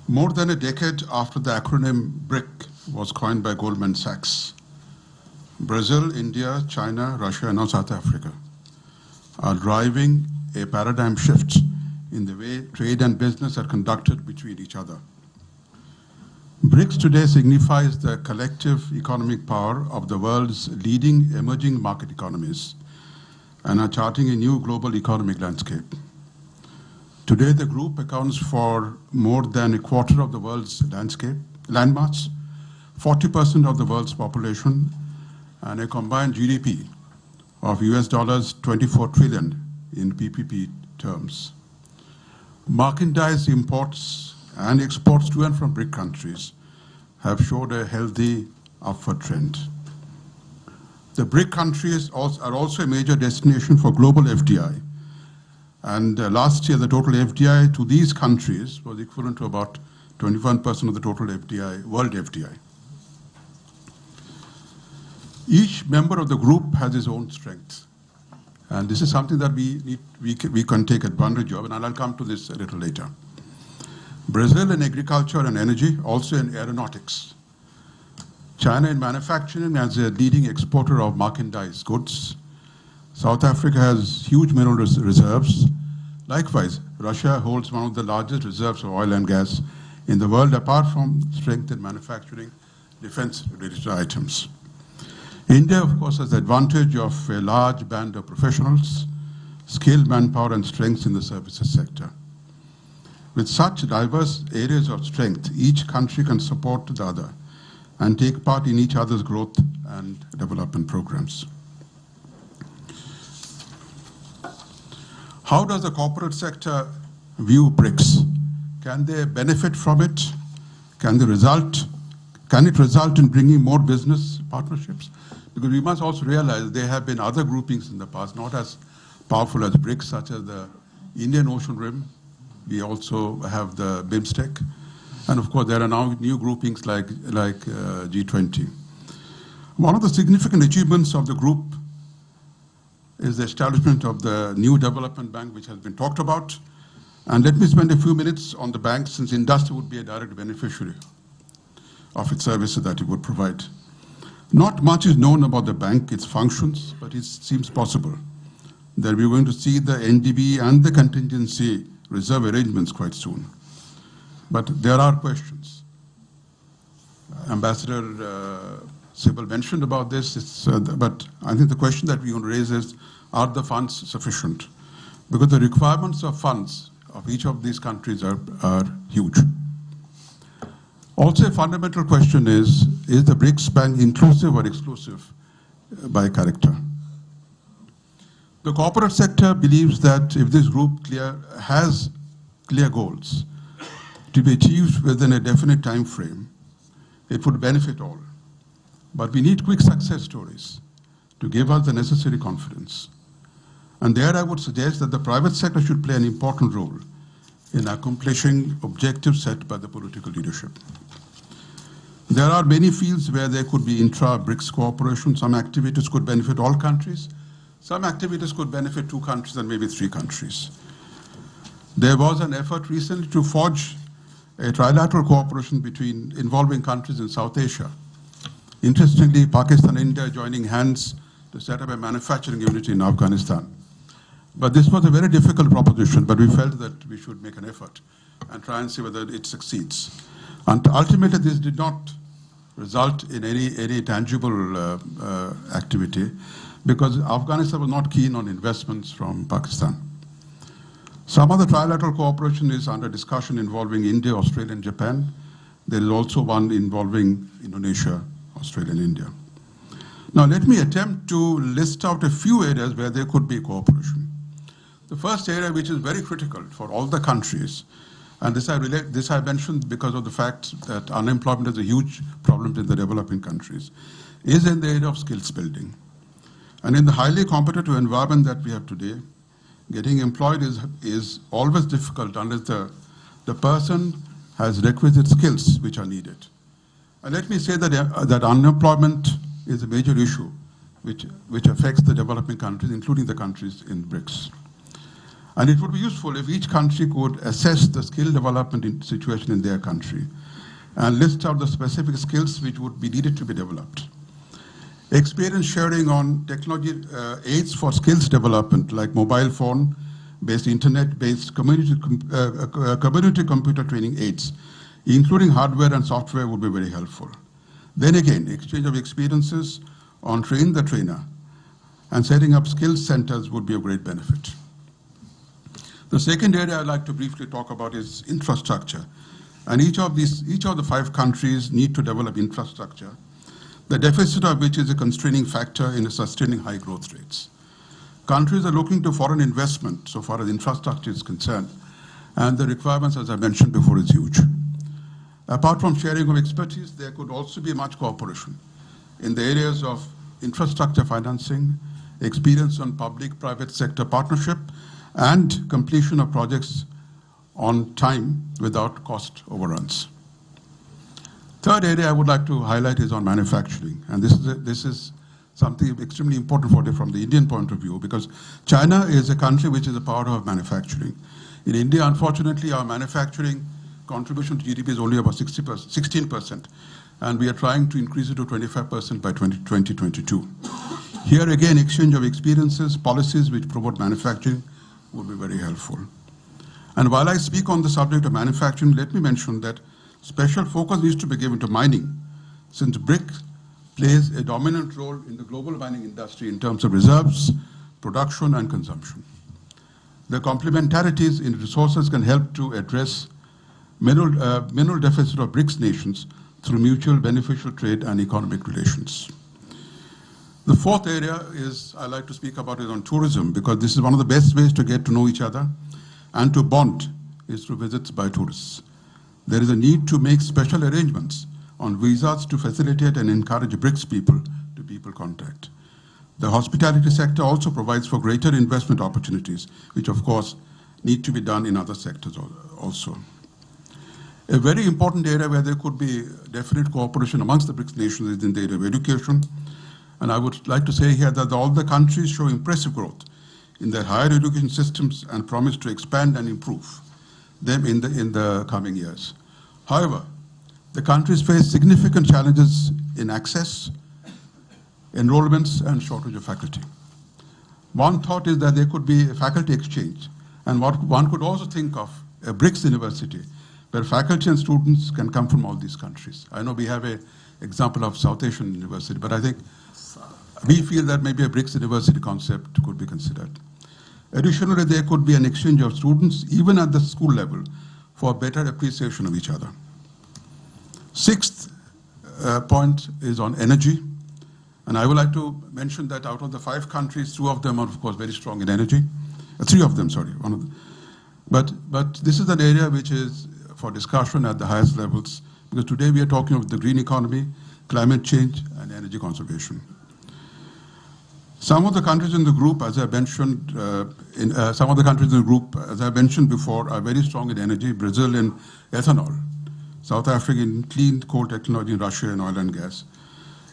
More than a decade after the acronym BRIC was coined by Goldman Sachs, Brazil, India, China, Russia, and now South Africa are driving a paradigm shift in the way trade and business are conducted between each other. BRICS today signifies the collective economic power of the world's leading emerging market economies and are charting a new global economic landscape. Today, the group accounts for more than a quarter of the world's landmass, 40% of the world's population, and a combined GDP of US dollars 24 trillion in PPP terms. Merchandise imports and exports to and from BRIC countries have showed a healthy upward trend. The BRIC countries are also a major destination for global FDI. And last year, the total FDI to these countries was equivalent to about 21% of the total FDI, world FDI. Each member of the group has his own strength. And this is something that we can take advantage of, and I'll come to this a little later. Brazil in agriculture and energy, also in aeronautics. China in manufacturing as a leading exporter of merchandise goods. South Africa has huge mineral reserves. Likewise, Russia holds one of the largest reserves of oil and gas in the world, apart from strength in manufacturing defense-related items. India, of course, has the advantage of a large band of professionals, skilled manpower, and strengths in the services sector. With such diverse areas of strength, each country can support the other and take part in each other's growth and development programs. How does the corporate sector view BRICS? Can they benefit from it? Can it result in bringing more business partnerships? Because we must also realize there have been other groupings in the past, not as powerful as BRICS, such as the Indian Ocean Rim. We also have the BIMSTEC. And of course, there are now new groupings like G20. One of the significant achievements of the group is the establishment of the new development bank, which has been talked about. And let me spend a few minutes on the bank, since industry would be a direct beneficiary of its services that it would provide. Not much is known about the bank, its functions, but it seems possible that we're going to see the NDB and the contingency reserve arrangements quite soon. But there are questions. Ambassador Sybil mentioned about this, but I think the question that we want to raise is, are the funds sufficient? Because the requirements of funds of each of these countries are huge. Also, a fundamental question is the BRICS Bank inclusive or exclusive by character? The corporate sector believes that if this group has clear goals to be achieved within a definite time frame, it would benefit all. But we need quick success stories to give us the necessary confidence. And there I would suggest that the private sector should play an important role in accomplishing objectives set by the political leadership. There are many fields where there could be intra-BRICS cooperation. Some activities could benefit all countries. Some activities could benefit 2 countries and maybe 3 countries. There was an effort recently to forge a trilateral cooperation involving countries in South Asia. Interestingly, Pakistan and India joining hands to set up a manufacturing unit in Afghanistan. But this was a very difficult proposition, but we felt that we should make an effort and try and see whether it succeeds. And ultimately, this did not result in any tangible activity, because Afghanistan was not keen on investments from Pakistan. Some other trilateral cooperation is under discussion involving India, Australia, and Japan. There is also one involving Indonesia, Australia, and India. Now, let me attempt to list out a few areas where there could be cooperation. The first area, which is very critical for all the countries, and this I mentioned because of the fact that unemployment is a huge problem in the developing countries, is in the area of skills building. And in the highly competitive environment that we have today, getting employed is always difficult unless the person has requisite skills which are needed. And let me say that unemployment is a major issue which affects the developing countries, including the countries in BRICS. And it would be useful if each country could assess the skill development situation in their country and list out the specific skills which would be needed to be developed. Experience sharing on technology aids for skills development, like mobile phone-based, internet-based community computer training aids, including hardware and software, would be very helpful. Then again, exchange of experiences on train the trainer and setting up skills centers would be a great benefit. The second area I'd like to briefly talk about is infrastructure. And each of the 5 countries need to develop infrastructure, the deficit of which is a constraining factor in sustaining high growth rates. Countries are looking to foreign investment so far as infrastructure is concerned, and the requirements, as I mentioned before, is huge. Apart from sharing of expertise, there could also be much cooperation in the areas of infrastructure financing, experience on public-private sector partnership, and completion of projects on time without cost overruns. Third area I would like to highlight is on manufacturing, and this is something extremely important from the Indian point of view, because China is a country which is a powerhouse of manufacturing. In India, unfortunately, our manufacturing contribution to GDP is only about 16%, and we are trying to increase it to 25% by 2022. Here again, exchange of experiences, policies which promote manufacturing would be very helpful. And while I speak on the subject of manufacturing, let me mention that special focus needs to be given to mining, since BRICS plays a dominant role in the global mining industry in terms of reserves, production, and consumption. The complementarities in resources can help to address mineral deficit of BRICS nations through mutual beneficial trade and economic relations. The fourth area I like to speak about is on tourism, because this is one of the best ways to get to know each other and to bond is through visits by tourists. There is a need to make special arrangements on visas to facilitate and encourage BRICS people-to-people contact. The hospitality sector also provides for greater investment opportunities, which of course need to be done in other sectors also. A very important area where there could be definite cooperation amongst the BRICS nations is in the area of education. And I would like to say here that all the countries show impressive growth in their higher education systems and promise to expand and improve them in the coming years. However, the countries face significant challenges in access, enrollments, and shortage of faculty. One thought is that there could be a faculty exchange, and what one could also think of a BRICS university where faculty and students can come from all these countries. I know we have an example of South Asian University, but I think we feel that maybe a BRICS university concept could be considered. Additionally, there could be an exchange of students, even at the school level, for better appreciation of each other. Sixth point is on energy. And I would like to mention that out of the 5 countries, 2 of them are, of course, very strong in energy. 3 of them, sorry. One of them. But this is an area which is for discussion at the highest levels, because today we are talking about the green economy, climate change, and energy conservation. Some of the countries in the group, as I mentioned, as I mentioned before, are very strong in energy. Brazil in ethanol, South Africa in clean coal technology, Russia in oil and gas.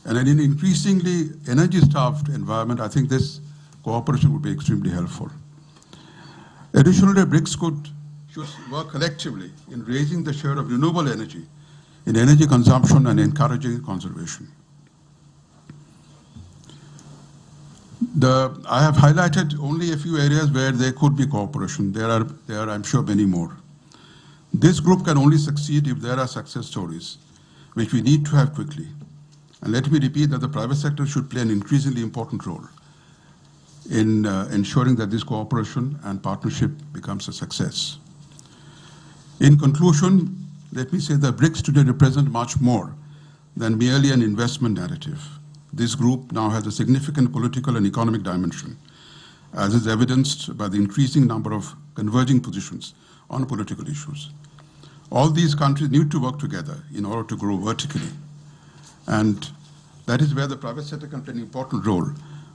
And in an increasingly energy-starved environment, I think this cooperation would be extremely helpful. Additionally, BRICS should work collectively in raising the share of renewable energy in energy consumption and encouraging conservation. I have highlighted only a few areas where there could be cooperation. There are, I'm sure, many more. This group can only succeed if there are success stories, which we need to have quickly. And let me repeat that the private sector should play an increasingly important role in ensuring that this cooperation and partnership becomes a success. In conclusion, let me say that BRICS today represent much more than merely an investment narrative. This group now has a significant political and economic dimension, as is evidenced by the increasing number of converging positions on political issues. All these countries need to work together in order to grow vertically. And that is where the private sector can play an important role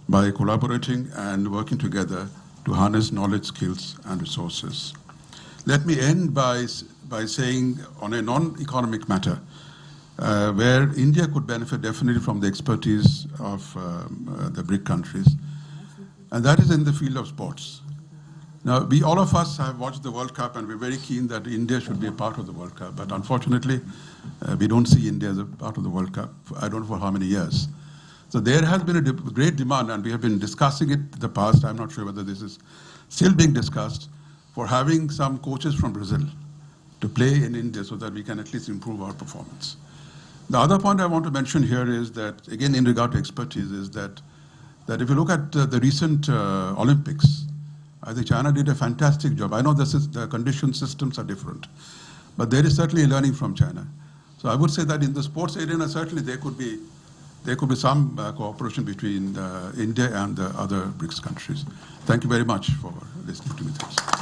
by collaborating and working together to harness knowledge, skills, and resources. Let me end by saying, on a non-economic matter, where India could benefit definitely from the expertise of the BRIC countries, and that is in the field of sports. Now, all of us have watched the World Cup, and we're very keen that India should be a part of the World Cup. But unfortunately, we don't see India as a part of the World Cup. I don't know for how many years. So there has been a great demand, and we have been discussing it in the past. I'm not sure whether this is still being discussed, for having some coaches from Brazil to play in India so that we can at least improve our performance. The other point I want to mention here is that, again, in regard to expertise, is that if you look at the recent Olympics, I think China did a fantastic job. I know the condition systems are different, but there is certainly learning from China. So I would say that in the sports arena, certainly there could be some cooperation between India and the other BRICS countries. Thank you very much for listening to me. Thanks.